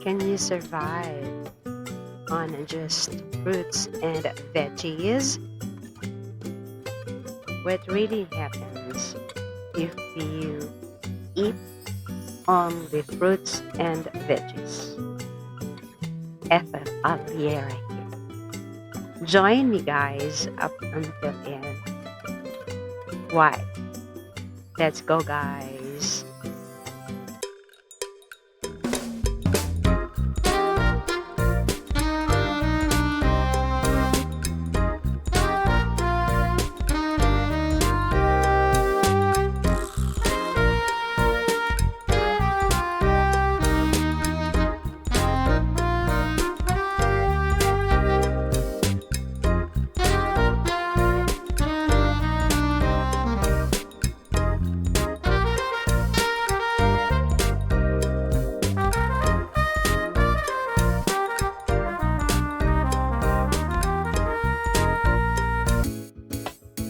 Can you survive on just fruits and veggies? What really happens if you eat only fruits and veggies? Ethelallera here. Join me guys up until end. Why? Let's go guys.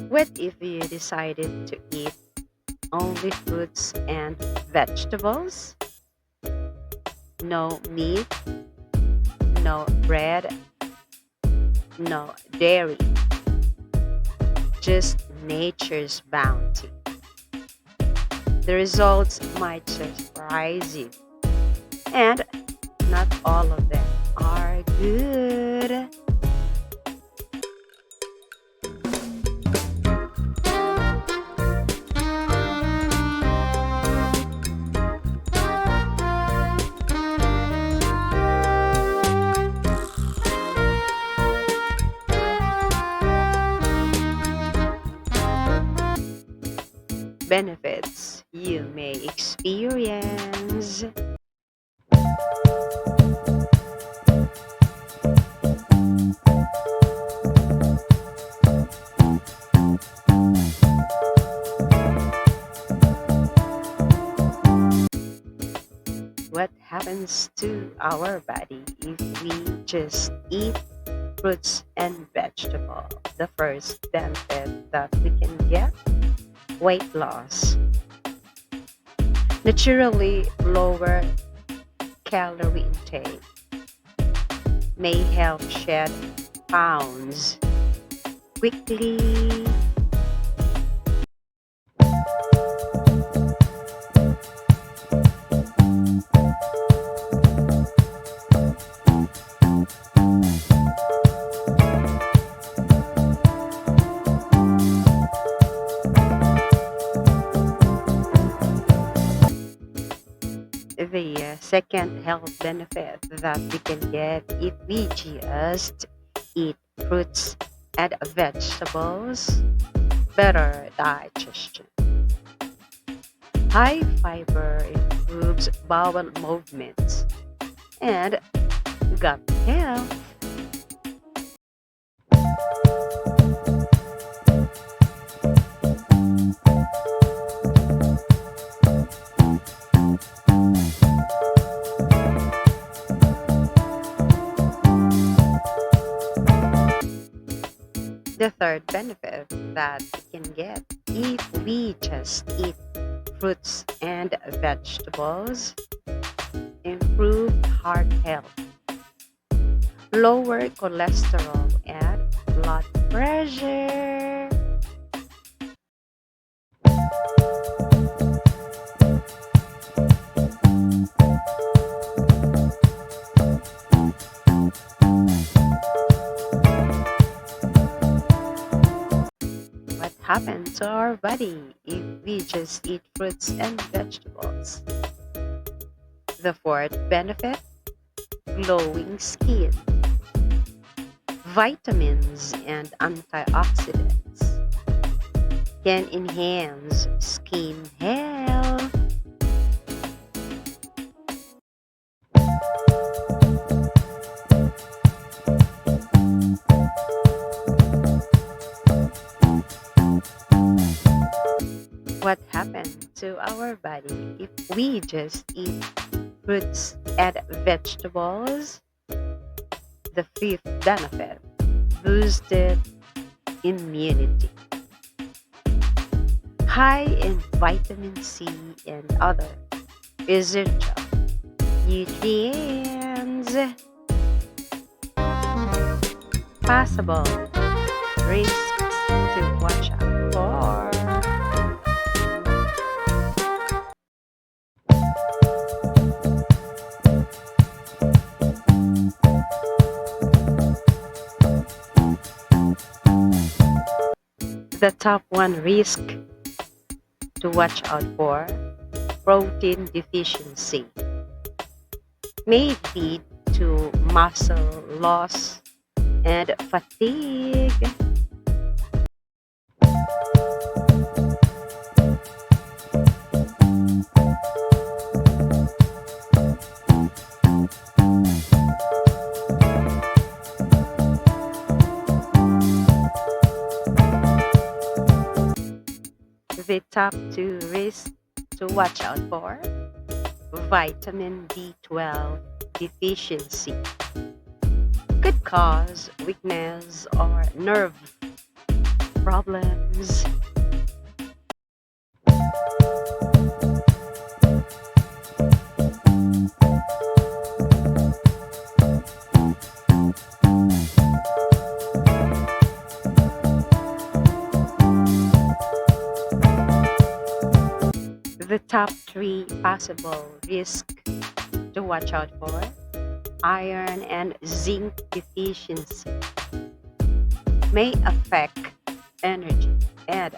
What if you decided to eat only fruits and vegetables? No meat, no bread, no dairy, just nature's bounty. The results might surprise you, and not all of them are good. Benefits you may experience. What happens to our body if we just eat fruits and vegetables? The first benefit that we can get: weight loss. Naturally lower calorie intake may help shed pounds quickly. The second health benefit that we can get if we just eat fruits and vegetables: better digestion. High fiber improves bowel movements and gut health. The third benefit that we can get if we just eat fruits and vegetables: improved heart health, lower cholesterol and blood pressure. What happens to our body if we just eat fruits and vegetables? The fourth benefit: glowing skin, vitamins and antioxidants can enhance skin health. What happens to our body if we just eat fruits and vegetables? The fifth benefit: boosted immunity. High in vitamin C and other essential nutrients. Possible risks to watch out for. The top one risk to watch out for: protein deficiency. May lead to muscle loss and fatigue. The top two risks to watch out for: vitamin B12 deficiency. Could cause weakness or nerve problems. The top three possible risks to watch out for: iron and zinc deficiency. May affect energy and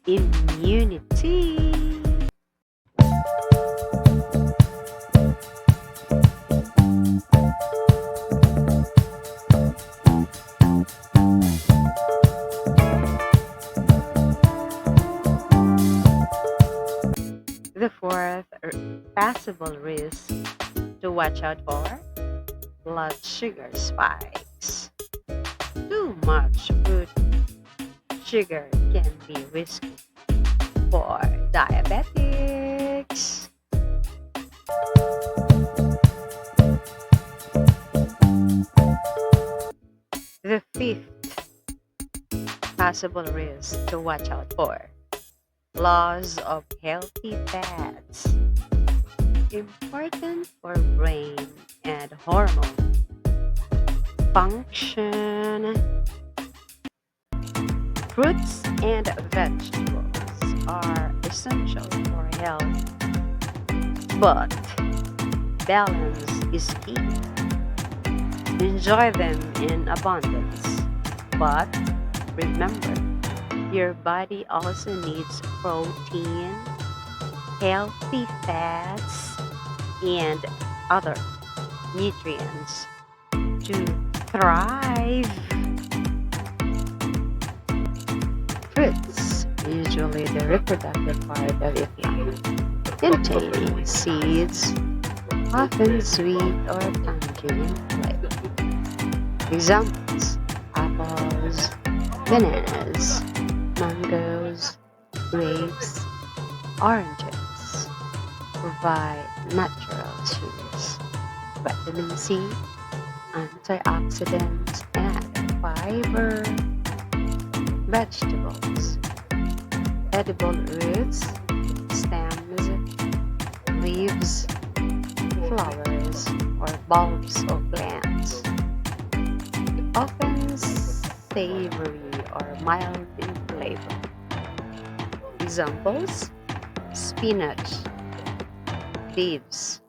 immunity. The fourth possible risk to watch out for: blood sugar spikes. Too much fruit sugar can be risky for diabetics. The fifth possible risk to watch out for: loss of healthy fats. Important for brain and hormone function. Fruits and vegetables are essential for health, but balance is key. Enjoy them in abundance, but remember, your body also needs protein, healthy fats, and other nutrients to thrive. Fruits, usually the reproductive part of a plant, containing seeds, often sweet or tangerine flavor. Examples: apples, bananas, mangoes, grapes, oranges. Provide natural sugars, vitamin C, antioxidants, and fiber. Vegetables, edible roots, stems, leaves, flowers, or bulbs of plants. Often savory or mild in flavor. Examples: spinach, leaves,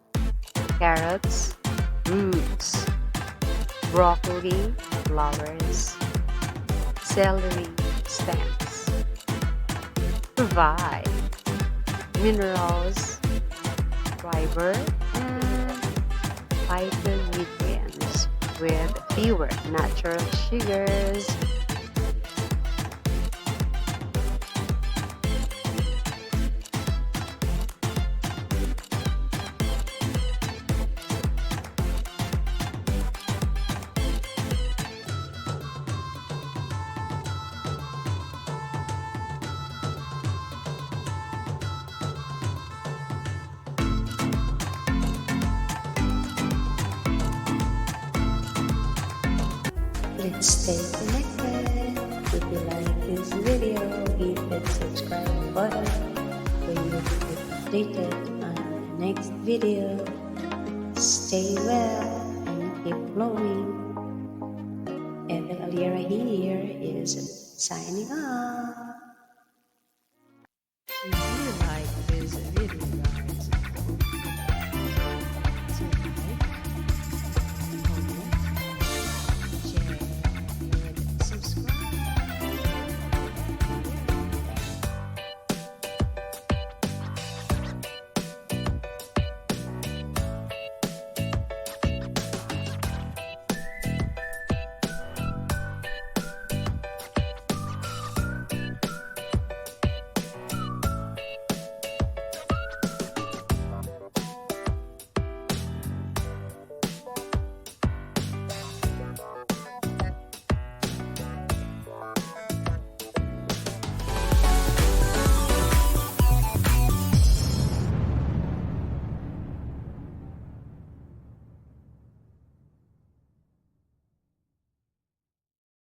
carrots, roots, broccoli, flowers, celery, stems. Provide minerals, fiber, and phytonutrients with fewer natural sugars. Let's stay connected. If you like this video, hit that subscribe button for you to get updated on the next video. Stay well and keep flowing. Ethelallera here is signing off.